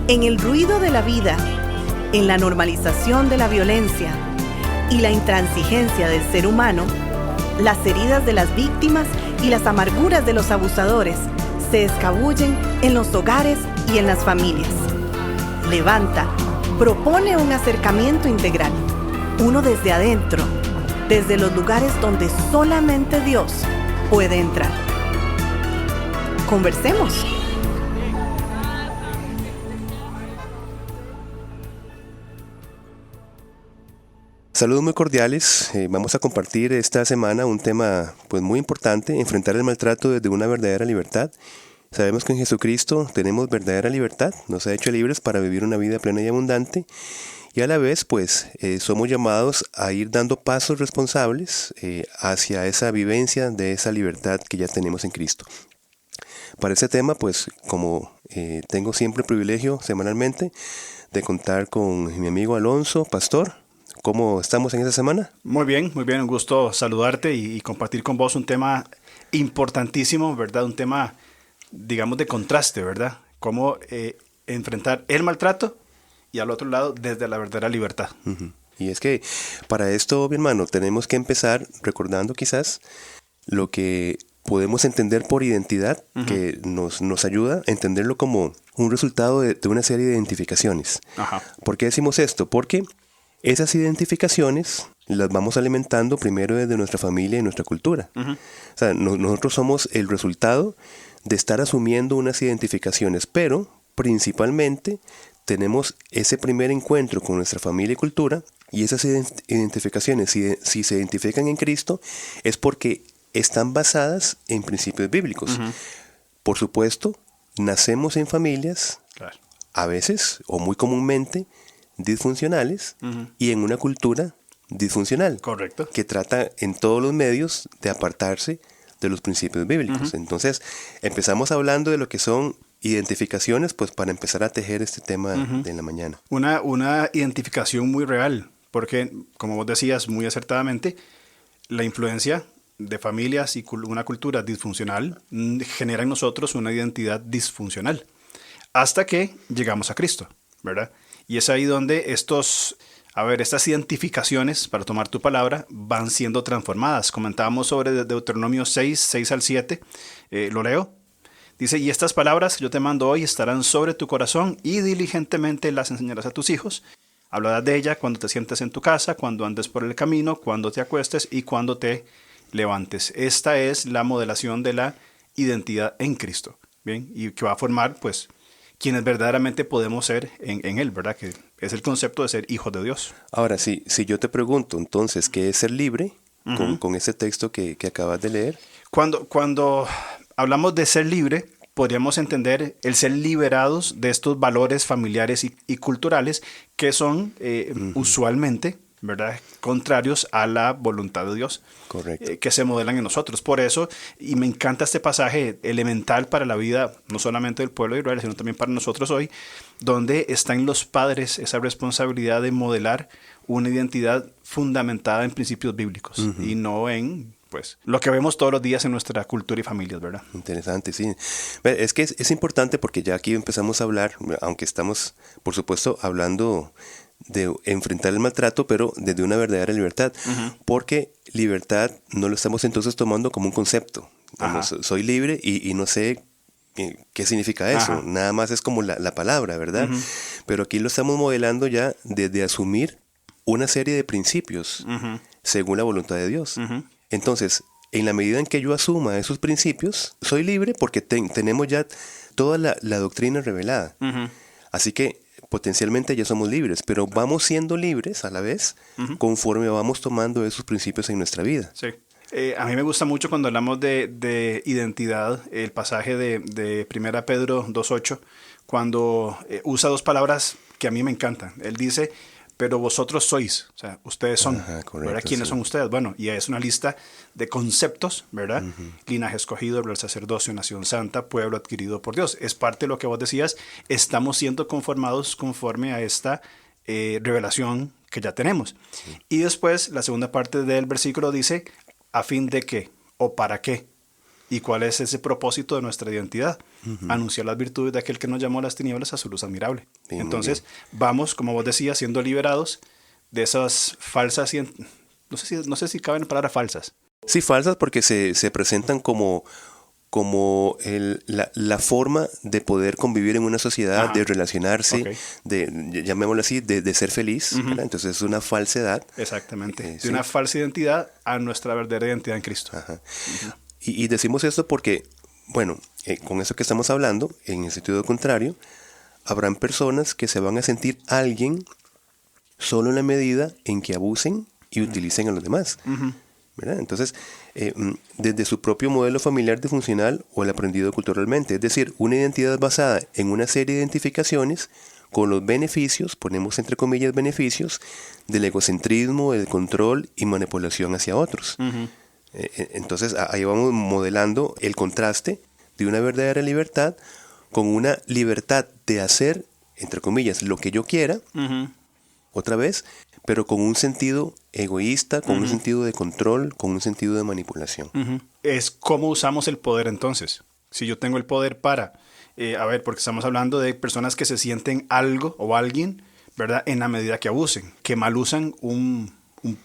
En el ruido de la vida, en la normalización de la violencia y la intransigencia del ser humano, las heridas de las víctimas y las amarguras de los abusadores se escabullen en los hogares y en las familias. Levanta propone un acercamiento integral, uno desde adentro, desde los lugares donde solamente Dios puede entrar. Conversemos. Saludos muy cordiales. Vamos a compartir esta semana un tema muy importante, enfrentar el maltrato desde una verdadera libertad. Sabemos que en Jesucristo tenemos verdadera libertad, nos ha hecho libres para vivir una vida plena y abundante, y a la vez somos llamados a ir dando pasos responsables hacia esa vivencia de esa libertad que ya tenemos en Cristo. Para este tema, como tengo siempre el privilegio semanalmente de contar con mi amigo Alonso, pastor. ¿Cómo estamos en esta semana? Muy bien, un gusto saludarte y compartir con vos un tema importantísimo, ¿verdad? Un tema, digamos, de contraste, ¿verdad? Cómo enfrentar el maltrato y al otro lado desde la verdadera libertad. Uh-huh. Y es que para esto, mi hermano, tenemos que empezar recordando quizás lo que podemos entender por identidad, uh-huh, que nos ayuda a entenderlo como un resultado de una serie de identificaciones. Ajá. ¿Por qué decimos esto? Porque esas identificaciones las vamos alimentando primero desde nuestra familia y nuestra cultura. Uh-huh. O sea, nosotros somos el resultado de estar asumiendo unas identificaciones, pero principalmente tenemos ese primer encuentro con nuestra familia y cultura, y esas identificaciones, si se identifican en Cristo, es porque están basadas en principios bíblicos. Uh-huh. Por supuesto, nacemos en familias, claro, a veces o muy comúnmente disfuncionales, uh-huh, y en una cultura disfuncional. Correcto. Que trata en todos los medios de apartarse de los principios bíblicos. Uh-huh. Entonces, empezamos hablando de lo que son identificaciones, para empezar a tejer este tema, uh-huh, de la mañana. Una identificación muy real, porque, como vos decías muy acertadamente, la influencia de familias y una cultura disfuncional genera en nosotros una identidad disfuncional, hasta que llegamos a Cristo, ¿verdad? Y es ahí donde estas identificaciones, para tomar tu palabra, van siendo transformadas. Comentábamos sobre Deuteronomio 6 al 7, lo leo. Dice, y estas palabras que yo te mando hoy estarán sobre tu corazón y diligentemente las enseñarás a tus hijos. Hablarás de ella cuando te sientes en tu casa, cuando andes por el camino, cuando te acuestes y cuando te levantes. Esta es la modelación de la identidad en Cristo, ¿bien? Y que va a formar, quienes verdaderamente podemos ser en Él, ¿verdad? Que es el concepto de ser hijos de Dios. Ahora, si yo te pregunto, entonces, ¿qué es ser libre? Uh-huh. Con ese texto que acabas de leer. Cuando hablamos de ser libre, podríamos entender el ser liberados de estos valores familiares y culturales que son uh-huh, usualmente, ¿verdad?, contrarios a la voluntad de Dios. Correcto. Que se modelan en nosotros. Por eso, y me encanta este pasaje elemental para la vida, no solamente del pueblo de Israel, sino también para nosotros hoy, donde está en los padres esa responsabilidad de modelar una identidad fundamentada en principios bíblicos, uh-huh, y no en lo que vemos todos los días en nuestra cultura y familias, ¿verdad? Interesante, sí. Es que es importante porque ya aquí empezamos a hablar, aunque estamos, por supuesto, hablando de enfrentar el maltrato, pero desde una verdadera libertad, uh-huh, porque libertad no lo estamos entonces tomando como un concepto. Soy libre y no sé qué significa eso. Ajá. Nada más es como la palabra, ¿verdad? Uh-huh. Pero aquí lo estamos modelando ya desde asumir una serie de principios, uh-huh, según la voluntad de Dios. Uh-huh. Entonces, en la medida en que yo asuma esos principios, soy libre porque tenemos ya toda la doctrina revelada. Uh-huh. Así que potencialmente ya somos libres, pero vamos siendo libres a la vez, uh-huh, conforme vamos tomando esos principios en nuestra vida. Sí. A mí me gusta mucho cuando hablamos de identidad, el pasaje de 1 Pedro 2.8, cuando usa dos palabras que a mí me encantan. Él dice, pero vosotros sois, o sea, ustedes son. Ajá, correcto, ¿verdad? ¿Quiénes son ustedes? Bueno, y es una lista de conceptos, ¿verdad? Uh-huh. Linaje escogido, el sacerdocio, nación santa, pueblo adquirido por Dios. Es parte de lo que vos decías, estamos siendo conformados conforme a esta revelación que ya tenemos. Sí. Y después, la segunda parte del versículo dice, ¿a fin de qué? ¿O para qué? ¿Y cuál es ese propósito de nuestra identidad? Anunciar las virtudes de aquel que nos llamó a las tinieblas a su luz admirable. Bien, Entonces, vamos, como vos decías, siendo liberados de esas falsas, no sé si caben palabras falsas. Sí, falsas porque se presentan como la forma de poder convivir en una sociedad, Ajá. de relacionarse, Ok. llamémoslo así, de ser feliz. ¿Verdad? Entonces es una falsedad. Exactamente. De Sí. una falsa identidad a nuestra verdadera identidad en Cristo. Ajá. Y decimos esto porque, bueno, con eso que estamos hablando, en el sentido contrario, habrán personas que se van a sentir alguien solo en la medida en que abusen y utilicen a los demás. ¿Verdad? Entonces, desde su propio modelo familiar disfuncional o el aprendido culturalmente, es decir, una identidad basada en una serie de identificaciones con los beneficios, ponemos entre comillas beneficios, del egocentrismo, el control y manipulación hacia otros. Entonces, ahí vamos modelando el contraste de una verdadera libertad con una libertad de hacer, entre comillas, lo que yo quiera, otra vez, pero con un sentido egoísta, con un sentido de control, con un sentido de manipulación. Es cómo usamos el poder entonces. Si yo tengo el poder para, porque estamos hablando de personas que se sienten algo o alguien, ¿verdad? En la medida que abusen, que mal usan un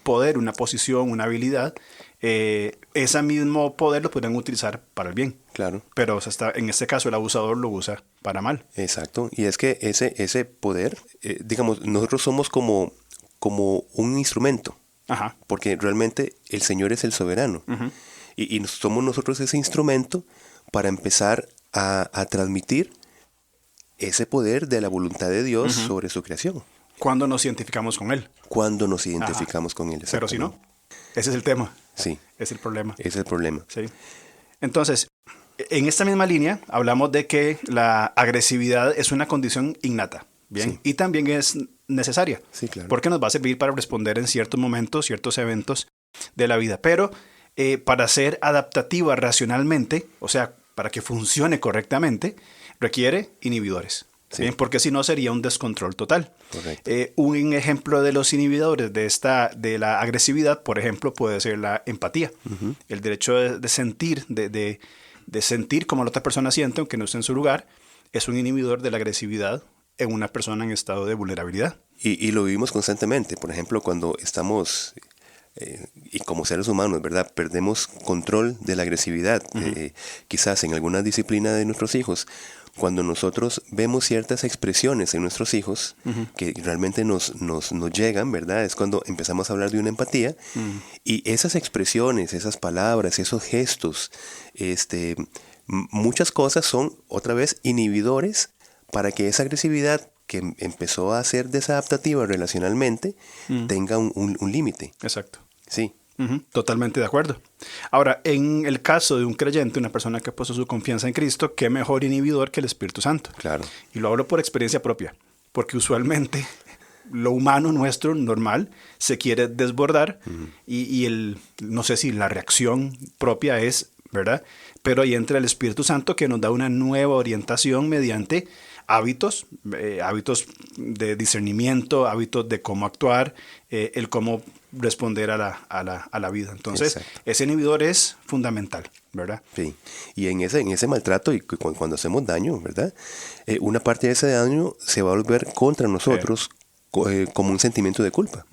poder, una posición, una habilidad, ese mismo poder lo podrían utilizar para el bien. Claro. Pero en este caso el abusador lo usa para mal. Exacto. Y es que ese poder, digamos, nosotros somos como un instrumento. Ajá. Porque realmente el Señor es el soberano. Y somos nosotros ese instrumento para empezar a transmitir ese poder de la voluntad de Dios sobre su creación. Cuando nos identificamos con Él. Cuando nos identificamos con Él. Pero si no, ese es el tema. Sí. Es el problema. Ese es el problema. Sí. Entonces, en esta misma línea hablamos de que la agresividad es una condición innata. Bien. Sí. Y también es necesaria. Sí, claro. Porque nos va a servir para responder en ciertos momentos, ciertos eventos de la vida. Pero para ser adaptativa racionalmente, o sea, para que funcione correctamente, requiere inhibidores. Sí. Bien, porque si no sería un descontrol total. Correcto. Un ejemplo de los inhibidores de la agresividad, por ejemplo, puede ser la empatía. El derecho de sentir, de sentir como la otra persona siente, aunque no esté en su lugar, es un inhibidor de la agresividad en una persona en estado de vulnerabilidad. Y lo vivimos constantemente. Por ejemplo, cuando estamos, y como seres humanos, ¿verdad? Perdemos control de la agresividad. Quizás en alguna disciplina de nuestros hijos, cuando nosotros vemos ciertas expresiones en nuestros hijos que realmente nos llegan, ¿verdad? Es cuando empezamos a hablar de una empatía. Y esas expresiones, esas palabras, esos gestos, muchas cosas son, otra vez, inhibidores para que esa agresividad que empezó a ser desadaptativa relacionalmente tenga un límite. Exacto. Sí. Totalmente de acuerdo. Ahora, en el caso de un creyente, una persona que puso su confianza en Cristo, ¿qué mejor inhibidor que el Espíritu Santo? Claro. Y lo hablo por experiencia propia, porque usualmente lo humano nuestro, normal, se quiere desbordar y no sé si la reacción propia es, ¿verdad? Pero ahí entra el Espíritu Santo que nos da una nueva orientación mediante hábitos de discernimiento, hábitos de cómo actuar, el cómo responder a la vida. Entonces, exacto, ese inhibidor es fundamental, ¿verdad? Sí. Y en ese maltrato y cuando hacemos daño, ¿verdad? Una parte de ese daño se va a volver contra nosotros como un sentimiento de culpa,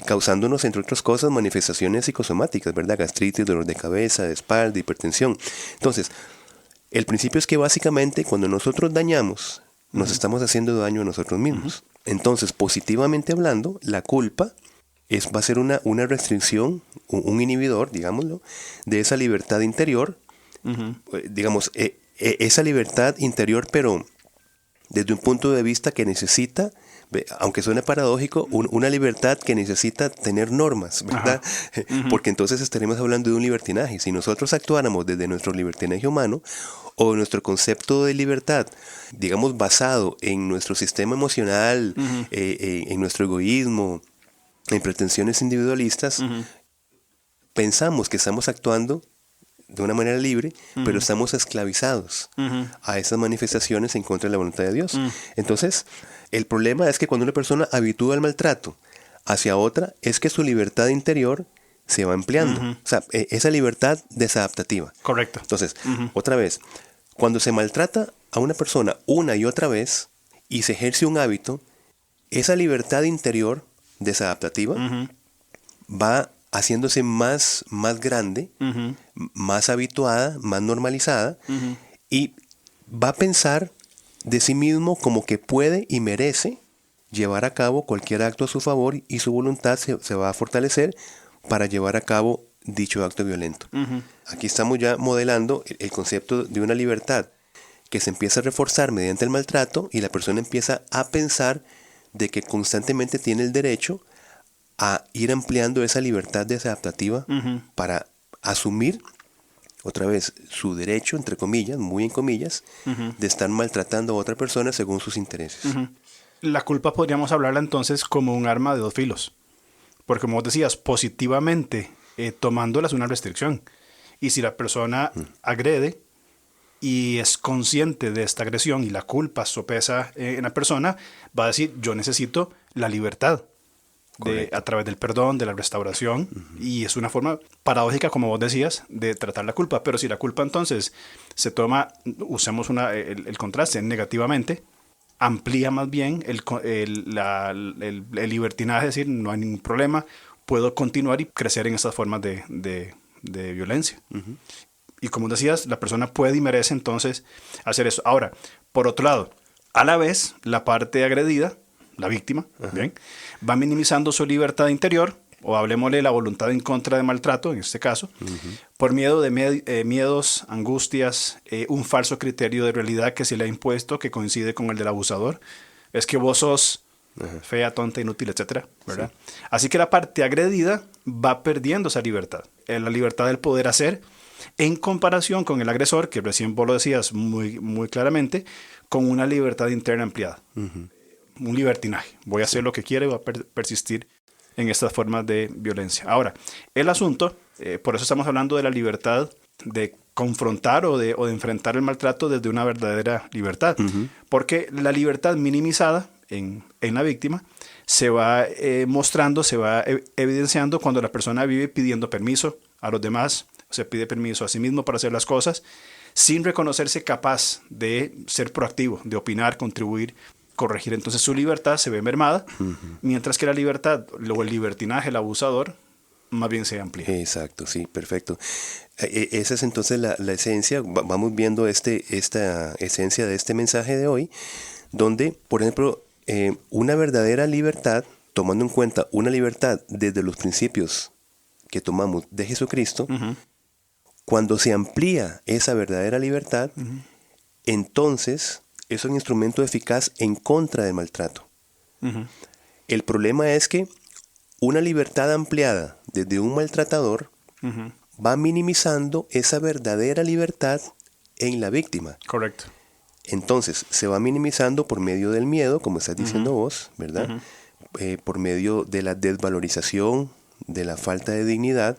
causándonos, entre otras cosas, manifestaciones psicosomáticas, ¿verdad? Gastritis, dolor de cabeza, de espalda, hipertensión. Entonces, el principio es que básicamente cuando nosotros dañamos, nos estamos haciendo daño a nosotros mismos. Entonces, positivamente hablando, la culpa va a ser una restricción, un inhibidor, digámoslo, de esa libertad interior, digamos, esa libertad interior, pero desde un punto de vista que necesita, aunque suene paradójico, una libertad que necesita tener normas, ¿verdad? Porque entonces estaremos hablando de un libertinaje. Si nosotros actuáramos desde nuestro libertinaje humano o nuestro concepto de libertad, digamos, basado en nuestro sistema emocional, en nuestro egoísmo, en pretensiones individualistas, pensamos que estamos actuando de una manera libre, pero estamos esclavizados a esas manifestaciones en contra de la voluntad de Dios. Entonces, el problema es que cuando una persona habitúa al maltrato hacia otra, es que su libertad interior se va ampliando. O sea, esa libertad desadaptativa. Correcto. Entonces, otra vez, cuando se maltrata a una persona una y otra vez y se ejerce un hábito, esa libertad interior desadaptativa va haciéndose más grande, más habituada, más normalizada, y va a pensar de sí mismo como que puede y merece llevar a cabo cualquier acto a su favor, y su voluntad se va a fortalecer para llevar a cabo dicho acto violento. Aquí estamos ya modelando el concepto de una libertad que se empieza a reforzar mediante el maltrato, y la persona empieza a pensar de que constantemente tiene el derecho a ir ampliando esa libertad desadaptativa para asumir otra vez su derecho, entre comillas, muy en comillas, de estar maltratando a otra persona según sus intereses. La culpa podríamos hablarla entonces como un arma de dos filos, porque como vos decías, positivamente tomándola es una restricción, y si la persona agrede y es consciente de esta agresión y la culpa sopesa en la persona, va a decir: yo necesito la libertad a través del perdón, de la restauración, y es una forma paradójica, como vos decías, de tratar la culpa. Pero si la culpa entonces se toma, usamos el contraste, negativamente, amplía más bien el libertinaje, es decir, no hay ningún problema, puedo continuar y crecer en estas formas de violencia. Y como decías, la persona puede y merece entonces hacer eso. Ahora, por otro lado, a la vez, la parte agredida, la víctima, ¿bien?, va minimizando su libertad interior, o hablemosle la voluntad en contra de maltrato, en este caso, por miedo de miedos, angustias, un falso criterio de realidad que se le ha impuesto, que coincide con el del abusador. Es que vos sos fea, tonta, inútil, etcétera, ¿verdad? Sí. Así que la parte agredida va perdiendo esa libertad, la libertad del poder hacer, en comparación con el agresor, que recién vos lo decías muy, muy claramente, con una libertad interna ampliada. Un libertinaje. Voy a hacer lo que quiero y voy a persistir en estas formas de violencia. Ahora, el asunto, por eso estamos hablando de la libertad de confrontar o de enfrentar el maltrato desde una verdadera libertad. Porque la libertad minimizada en la víctima se va mostrando, se va evidenciando cuando la persona vive pidiendo permiso a los demás, se pide permiso a sí mismo para hacer las cosas, sin reconocerse capaz de ser proactivo, de opinar, contribuir, corregir. Entonces su libertad se ve mermada, mientras que la libertad, o el libertinaje, el abusador, más bien se amplía. Exacto, sí, perfecto. Esa es entonces la esencia. Vamos viendo esta esencia de este mensaje de hoy, donde, por ejemplo, una verdadera libertad, tomando en cuenta una libertad desde los principios que tomamos de Jesucristo, cuando se amplía esa verdadera libertad, entonces es un instrumento eficaz en contra del maltrato. El problema es que una libertad ampliada desde un maltratador va minimizando esa verdadera libertad en la víctima. Correcto. Entonces se va minimizando por medio del miedo, como estás diciendo vos, ¿verdad? Por medio de la desvalorización, de la falta de dignidad.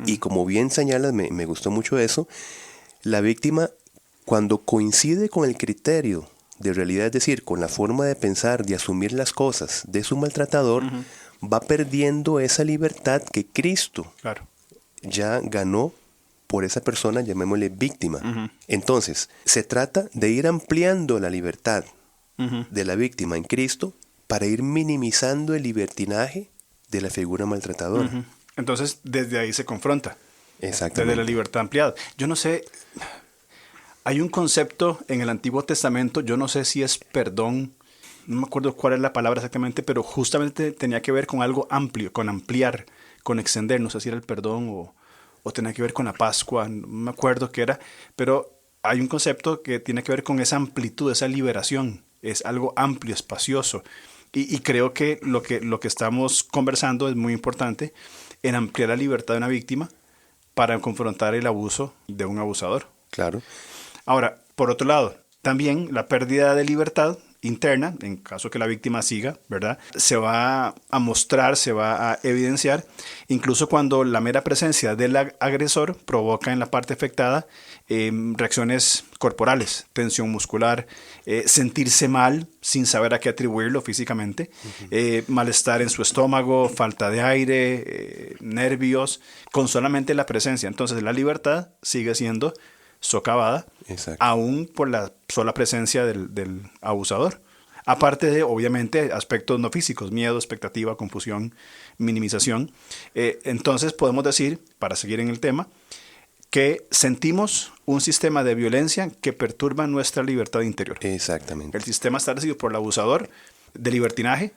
Y como bien señalas, me gustó mucho eso, la víctima, cuando coincide con el criterio de realidad, es decir, con la forma de pensar, de asumir las cosas de su maltratador, va perdiendo esa libertad que Cristo ya ganó por esa persona, llamémosle víctima. Entonces, se trata de ir ampliando la libertad de la víctima en Cristo para ir minimizando el libertinaje de la figura maltratadora. Entonces, desde ahí se confronta. Exactamente. Desde la libertad ampliada. Yo no sé, hay un concepto en el Antiguo Testamento, yo no sé si es perdón, no me acuerdo cuál es la palabra exactamente, pero justamente tenía que ver con algo amplio, con ampliar, con extender. No sé si era el perdón o tenía que ver con la Pascua, no me acuerdo qué era, pero hay un concepto que tiene que ver con esa amplitud, esa liberación. Es algo amplio, espacioso. Y creo que lo que estamos conversando es muy importante en ampliar la libertad de una víctima para confrontar el abuso de un abusador. Claro. Ahora, por otro lado, también la pérdida de libertad interna, en caso que la víctima siga, ¿verdad? Se va a mostrar, se va a evidenciar, incluso cuando la mera presencia del agresor provoca en la parte afectada reacciones corporales, tensión muscular, sentirse mal sin saber a qué atribuirlo físicamente, malestar en su estómago, falta de aire, nervios, con solamente la presencia. Entonces la libertad sigue siendo socavada, Exacto. aún por la sola presencia del abusador. Aparte de, obviamente, aspectos no físicos, miedo, expectativa, confusión, minimización. Entonces podemos decir, para seguir en el tema, que sentimos un sistema de violencia que perturba nuestra libertad interior. Exactamente. El sistema establecido por el abusador de libertinaje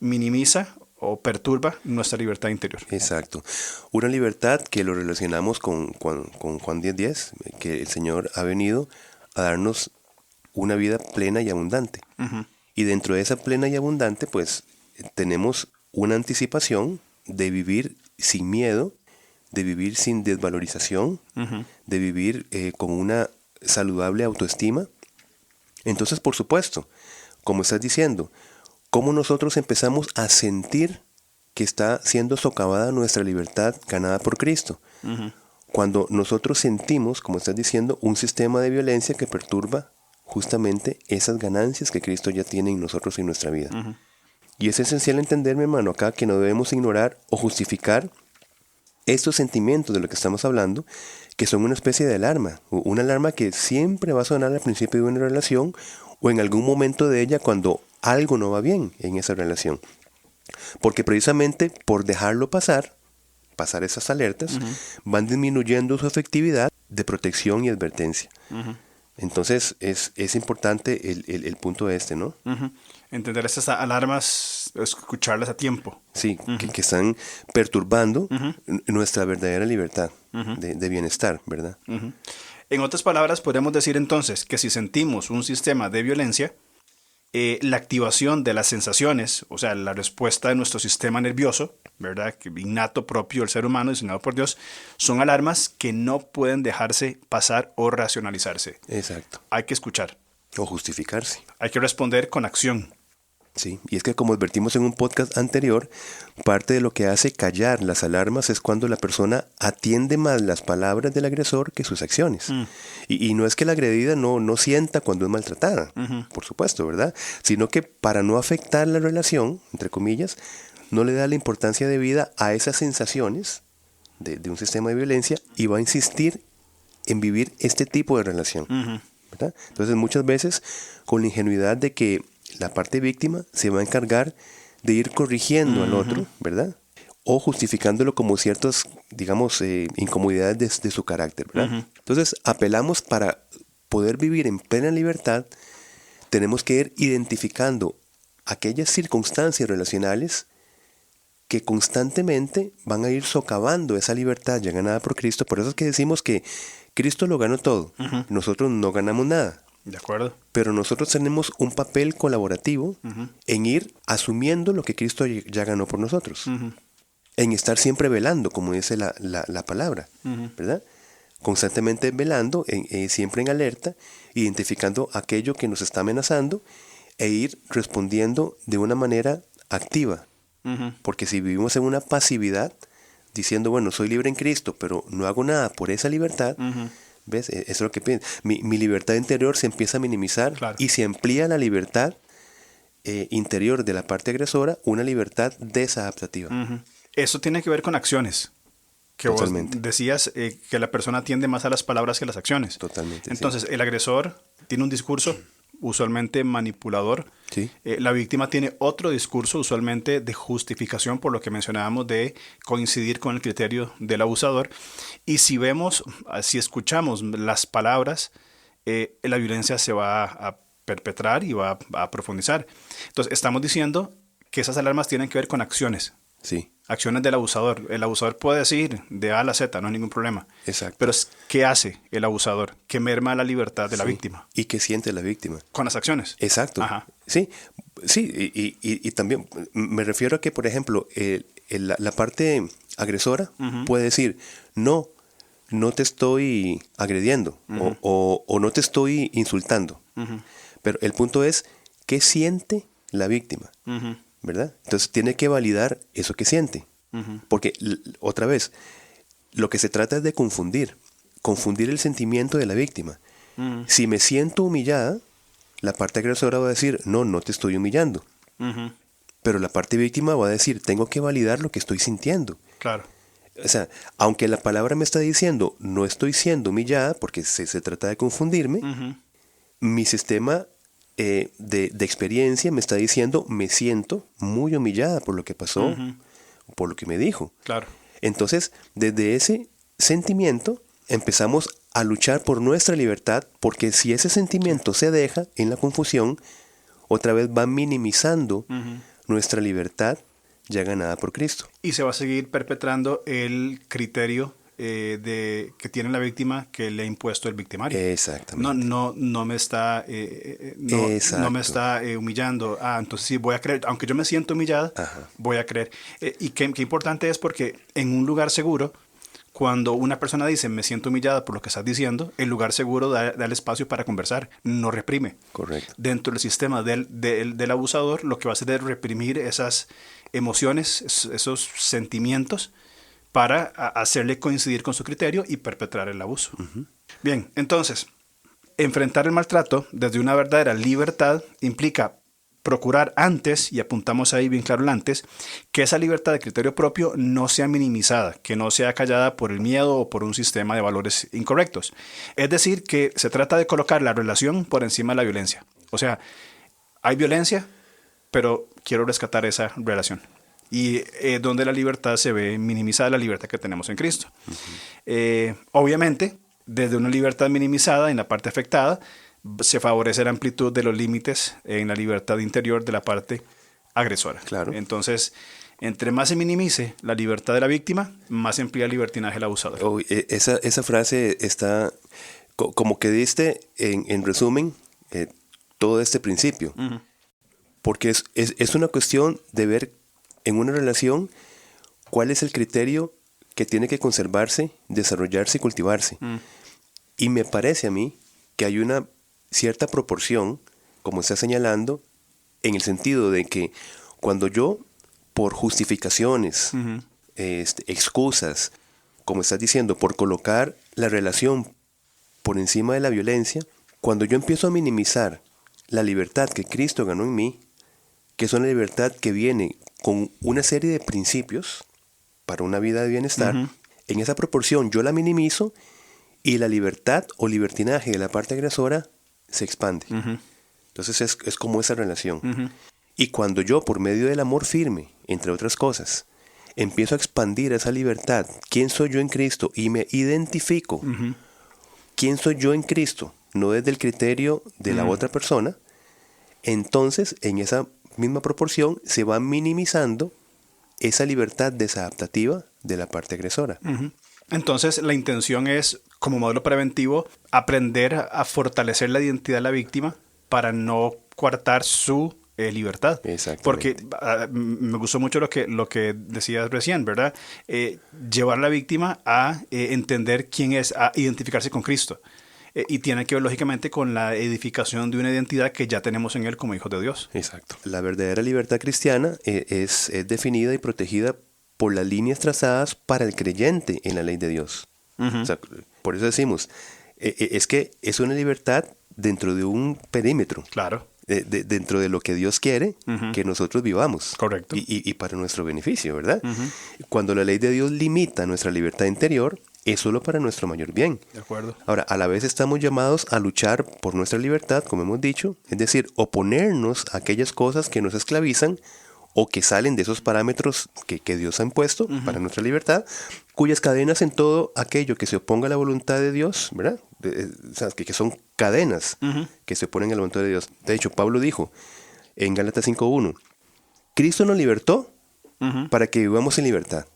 minimiza o perturba nuestra libertad interior. Exacto. Una libertad que lo relacionamos con Juan 10:10, que el Señor ha venido a darnos una vida plena y abundante. Uh-huh. Y dentro de esa plena y abundante, pues tenemos una anticipación de vivir sin miedo, de vivir sin desvalorización, Uh-huh. de vivir con una saludable autoestima. Entonces, por supuesto, como estás diciendo, ¿cómo nosotros empezamos a sentir que está siendo socavada nuestra libertad ganada por Cristo? Uh-huh. Cuando nosotros sentimos, como estás diciendo, un sistema de violencia que perturba justamente esas ganancias que Cristo ya tiene en nosotros y en nuestra vida. Uh-huh. Y es esencial entender, mi hermano, acá que no debemos ignorar o justificar estos sentimientos de lo que estamos hablando, que son una especie de alarma, una alarma que siempre va a sonar al principio de una relación o en algún momento de ella cuando algo no va bien en esa relación. Porque precisamente por dejarlo pasar esas alertas, Uh-huh. van disminuyendo su efectividad de protección y advertencia. Uh-huh. Entonces es importante el punto este, ¿no? Uh-huh. Entender estas alarmas, escucharlas a tiempo. Sí, Uh-huh. que están perturbando Uh-huh. nuestra verdadera libertad Uh-huh. de bienestar, ¿verdad? Uh-huh. En otras palabras, podemos decir entonces que si sentimos un sistema de violencia, la activación de las sensaciones, o sea, la respuesta de nuestro sistema nervioso, ¿verdad? Que innato propio del ser humano, diseñado por Dios, son alarmas que no pueden dejarse pasar o racionalizarse. Exacto. Hay que escuchar, O justificarse. hay que responder con acción. Sí, y es que como advertimos en un podcast anterior, parte de lo que hace callar las alarmas es cuando la persona atiende más las palabras del agresor que sus acciones. Y no es que la agredida no sienta cuando es maltratada, Uh-huh. por supuesto, ¿verdad? Sino que para no afectar la relación, entre comillas, no le da la importancia debida a esas sensaciones de un sistema de violencia y va a insistir en vivir este tipo de relación, Uh-huh. ¿verdad? Entonces muchas veces con la ingenuidad de que la parte víctima se va a encargar de ir corrigiendo al otro, ¿verdad? O justificándolo como ciertas, digamos, incomodidades de su carácter, ¿verdad? Uh-huh. Entonces, apelamos para poder vivir en plena libertad, tenemos que ir identificando aquellas circunstancias relacionales que constantemente van a ir socavando esa libertad ya ganada por Cristo. Por eso es que decimos que Cristo lo ganó todo, Uh-huh. nosotros no ganamos nada. ¿De acuerdo? Pero nosotros tenemos un papel colaborativo Uh-huh. en ir asumiendo lo que Cristo ya ganó por nosotros. Uh-huh. En estar siempre velando, como dice la palabra, Uh-huh. ¿verdad? Constantemente velando, siempre en alerta, identificando aquello que nos está amenazando e ir respondiendo de una manera activa. Uh-huh. Porque si vivimos en una pasividad, diciendo, bueno, soy libre en Cristo, pero no hago nada por esa libertad, Uh-huh. ¿ves? Eso es lo que pienso. Mi libertad interior se empieza a minimizar. Claro. Y se amplía la libertad interior de la parte agresora, una libertad desadaptativa. Uh-huh. Eso tiene que ver con acciones. Que Totalmente. vos decías que la persona atiende más a las palabras que a las acciones. Totalmente. Entonces, el agresor tiene un discurso usualmente manipulador. Sí. La víctima tiene otro discurso usualmente de justificación, por lo que mencionábamos, de coincidir con el criterio del abusador. Y si vemos, si escuchamos las palabras, la violencia se va a perpetrar y va a profundizar. Entonces, estamos diciendo que esas alarmas tienen que ver con acciones. Sí, Acciones del abusador. El abusador puede decir de A a la Z, no hay ningún problema. exacto. Pero ¿qué hace el abusador? Que merma la libertad de la Sí. víctima. ¿Y qué siente la víctima? Con las acciones. Exacto. Ajá. Sí, y también me refiero a que, por ejemplo, la parte agresora Ujú. puede decir, no te estoy agrediendo Ujú. o no te estoy insultando. Ujú. Pero el punto es qué siente la víctima, ¿verdad? Entonces tiene que validar eso que siente. Porque, otra vez, lo que se trata es de confundir el sentimiento de la víctima. Si me siento humillada, la parte agresora va a decir, no te estoy humillando. Pero la parte víctima va a decir, tengo que validar lo que estoy sintiendo. Claro. O sea, aunque la palabra me está diciendo, no estoy siendo humillada, porque se trata de confundirme, mi sistema de experiencia me está diciendo, me siento muy humillada por lo que pasó, por lo que me dijo. Claro. Entonces, desde ese sentimiento empezamos a luchar por nuestra libertad, porque si ese sentimiento se deja en la confusión, otra vez va minimizando nuestra libertad ya ganada por Cristo. Y se va a seguir perpetrando el criterio que tiene la víctima que le ha impuesto el victimario. Exactamente. No me está, no me está humillando. Entonces sí voy a creer, aunque yo me siento humillada, voy a creer. Y qué importante es, porque en un lugar seguro, cuando una persona dice, me siento humillada por lo que estás diciendo, el lugar seguro da el espacio para conversar, no reprime. Correcto. Dentro del sistema del abusador, lo que va a hacer es reprimir esas emociones, esos sentimientos, para hacerle coincidir con su criterio y perpetrar el abuso. Bien, entonces, enfrentar el maltrato desde una verdadera libertad implica procurar antes, y apuntamos ahí bien claro el antes, que esa libertad de criterio propio no sea minimizada, que no sea callada por el miedo o por un sistema de valores incorrectos. Es decir, que se trata de colocar la relación por encima de la violencia. O sea, hay violencia, pero quiero rescatar esa relación. Y donde la libertad se ve minimizada, la libertad que tenemos en Cristo. Obviamente, desde una libertad minimizada en la parte afectada, se favorece la amplitud de los límites en la libertad interior de la parte agresora. Claro. Entonces, entre más se minimice la libertad de la víctima, más se amplía el libertinaje del abusador. Esa frase está como que diste en resumen todo este principio. Porque es una cuestión de ver en una relación cuál es el criterio que tiene que conservarse, desarrollarse y cultivarse. Y me parece a mí que hay una cierta proporción, como está señalando, en el sentido de que cuando yo, por justificaciones, excusas, como estás diciendo, por colocar la relación por encima de la violencia, cuando yo empiezo a minimizar la libertad que Cristo ganó en mí, que es una libertad que viene con una serie de principios para una vida de bienestar, en esa proporción yo la minimizo y la libertad o libertinaje de la parte agresora se expande. Entonces es como esa relación. Y cuando yo, por medio del amor firme, entre otras cosas, empiezo a expandir esa libertad, quién soy yo en Cristo, y me identifico quién soy yo en Cristo, no desde el criterio de la otra persona, entonces en esa misma proporción se va minimizando esa libertad desadaptativa de la parte agresora. Entonces la intención es, como modelo preventivo, aprender a fortalecer la identidad de la víctima para no coartar su libertad. Porque me gustó mucho lo que decías recién, ¿verdad? Llevar a la víctima a entender quién es, a identificarse con Cristo. Y tiene que ver lógicamente con la edificación de una identidad que ya tenemos en él como hijos de Dios. Exacto. La verdadera libertad cristiana es definida y protegida por las líneas trazadas para el creyente en la ley de Dios. O sea, por eso decimos, es que es una libertad dentro de un perímetro. Claro. Dentro de lo que Dios quiere que nosotros vivamos. Correcto. Y para nuestro beneficio, ¿verdad? Cuando la ley de Dios limita nuestra libertad interior, es solo para nuestro mayor bien. De acuerdo. Ahora, a la vez estamos llamados a luchar por nuestra libertad, como hemos dicho, es decir, oponernos a aquellas cosas que nos esclavizan o que salen de esos parámetros que Dios ha impuesto para nuestra libertad, cuyas cadenas en todo aquello que se oponga a la voluntad de Dios, ¿verdad? O sea, que son cadenas que se oponen a la voluntad de Dios. De hecho, Pablo dijo en Gálatas 5:1, Cristo nos libertó para que vivamos en libertad.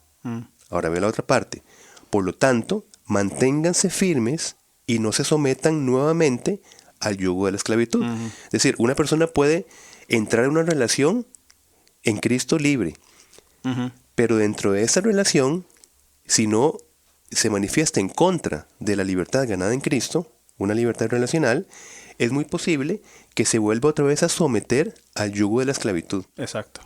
Ahora ve la otra parte. Por lo tanto, manténganse firmes y no se sometan nuevamente al yugo de la esclavitud. Es decir, una persona puede entrar en una relación en Cristo libre, pero dentro de esa relación, si no se manifiesta en contra de la libertad ganada en Cristo, una libertad relacional, es muy posible que se vuelva otra vez a someter al yugo de la esclavitud. Exacto.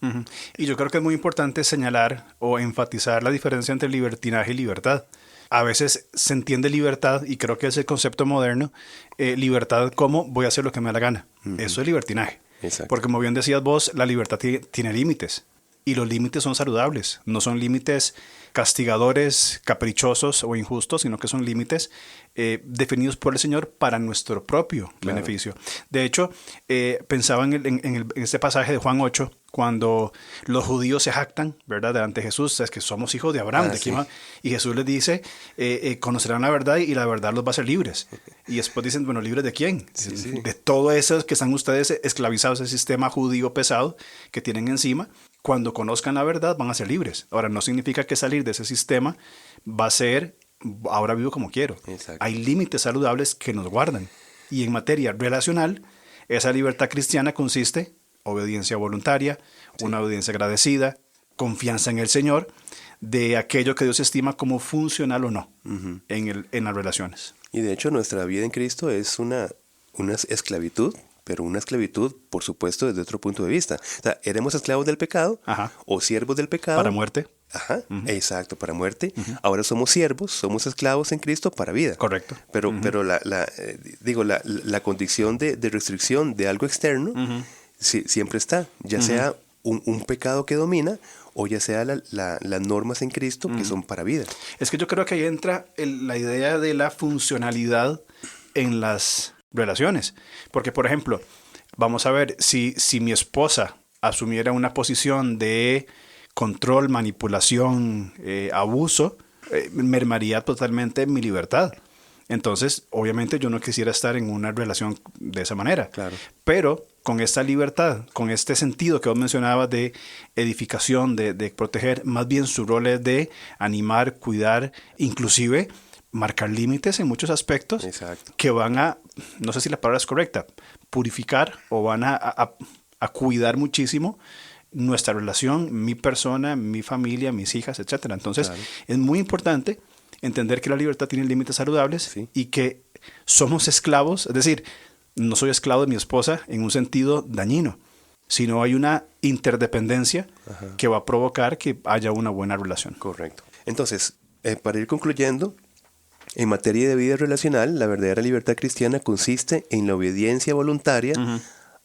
Uh-huh. Y yo creo que es muy importante señalar o enfatizar la diferencia entre libertinaje y libertad. A veces se entiende libertad, y creo que es el concepto moderno, libertad como voy a hacer lo que me da la gana. Uh-huh. Eso es libertinaje. Exacto. Porque como bien decías vos, la libertad tiene límites. Y los límites son saludables. No son límites castigadores, caprichosos o injustos, sino que son límites definidos por el Señor para nuestro propio beneficio. De hecho, pensaba en este pasaje de Juan 8, cuando los judíos se jactan, ¿verdad?, delante de Jesús, es que somos hijos de Abraham. Sí. Y Jesús les dice, conocerán la verdad y la verdad los va a hacer libres. Y después dicen, bueno, ¿libres de quién? Sí. De todo eso que están ustedes esclavizados, ese sistema judío pesado que tienen encima. Cuando conozcan la verdad van a ser libres. Ahora, no significa que salir de ese sistema va a ser, ahora vivo como quiero. Exacto. Hay límites saludables que nos guardan. Y en materia relacional, esa libertad cristiana consiste obediencia voluntaria, una obediencia agradecida, confianza en el Señor, de aquello que Dios estima como funcional o no en las relaciones. Y de hecho nuestra vida en Cristo es una esclavitud, pero una esclavitud, por supuesto, desde otro punto de vista. O sea, éramos esclavos del pecado o siervos del pecado. Para muerte. Ajá, exacto, para muerte. Ahora somos siervos, somos esclavos en Cristo para vida. Correcto. Pero la condición de restricción de algo externo siempre está, ya sea un pecado que domina o ya sea las normas en Cristo que son para vida. Es que yo creo que ahí entra la idea de la funcionalidad en las relaciones. Porque, por ejemplo, vamos a ver, si mi esposa asumiera una posición de control, manipulación, abuso, mermaría totalmente mi libertad. Entonces, obviamente yo no quisiera estar en una relación de esa manera. Claro. Pero con esta libertad, con este sentido que vos mencionabas de edificación, de proteger, más bien su rol es de animar, cuidar, inclusive marcar límites en muchos aspectos. Exacto. Que van a, no sé si la palabra es correcta, purificar o van a cuidar muchísimo nuestra relación, mi persona, mi familia, mis hijas, etc. Entonces, es muy importante entender que la libertad tiene límites saludables y que somos esclavos, es decir, no soy esclavo de mi esposa en un sentido dañino, sino hay una interdependencia que va a provocar que haya una buena relación. Correcto. Entonces, para ir concluyendo, en materia de vida relacional, la verdadera libertad cristiana consiste en la obediencia voluntaria,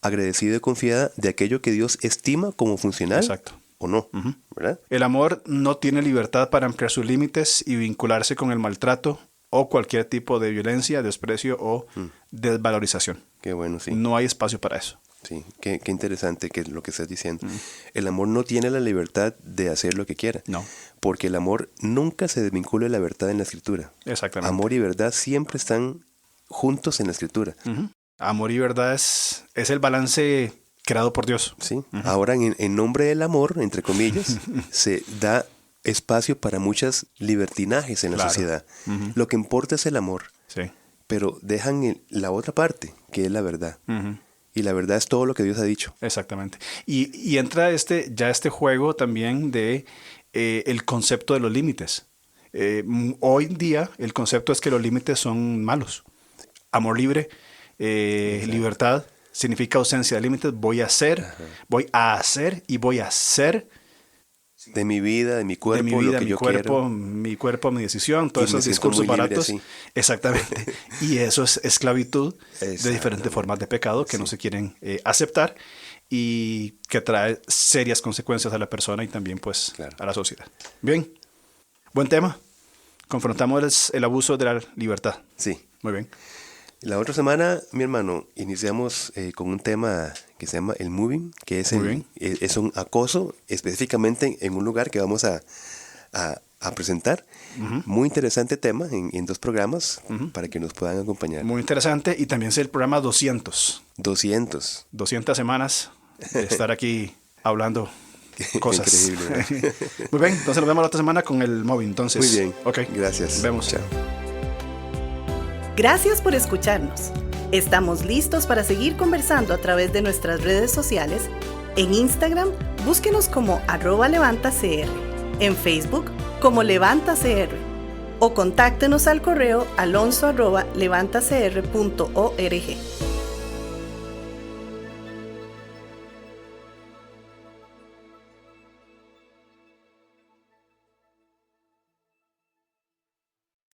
agradecida y confiada de aquello que Dios estima como funcional. Exacto. O no, ¿verdad? El amor no tiene libertad para ampliar sus límites y vincularse con el maltrato o cualquier tipo de violencia, desprecio o desvalorización. Qué bueno, sí. No hay espacio para eso. Sí, qué interesante que lo que estás diciendo. El amor no tiene la libertad de hacer lo que quiera. No. Porque el amor nunca se desvincula de la verdad en la Escritura. Exactamente. Amor y verdad siempre están juntos en la Escritura. Amor y verdad es el balance creado por Dios. Sí. Ahora, en nombre del amor, entre comillas, se da espacio para muchas libertinajes en la sociedad. Lo que importa es el amor. Sí. Pero dejan la otra parte, que es la verdad. Y la verdad es todo lo que Dios ha dicho. Exactamente. Y entra este juego también de el concepto de los límites. Hoy en día el concepto es que los límites son malos. Amor libre, libertad, significa ausencia de límites. Voy a hacer y voy a hacer. De mi vida, de mi cuerpo, de mi vida, lo que yo quiero. Mi cuerpo, mi decisión, todos esos discursos baratos. Libre, exactamente. Y eso es esclavitud de diferentes formas de pecado que no se quieren aceptar y que trae serias consecuencias a la persona y también pues a la sociedad. Bien, buen tema. Confrontamos el abuso de la libertad. Sí. Muy bien. La otra semana, mi hermano, iniciamos con un tema que se llama el moving, que es un acoso específicamente en un lugar que vamos a presentar. Muy interesante tema en 2 programas para que nos puedan acompañar. Muy interesante, y también es el programa 200. 200 semanas de estar aquí hablando cosas. Increíble. Muy bien, entonces nos vemos la otra semana con el moving. Entonces, muy bien. Ok. Gracias. Nos vemos. Chao. Gracias por escucharnos. Estamos listos para seguir conversando a través de nuestras redes sociales. En Instagram, búsquenos como @levantacr. En Facebook, como LevantaCR. o contáctenos al correo alonso@levantacr.org.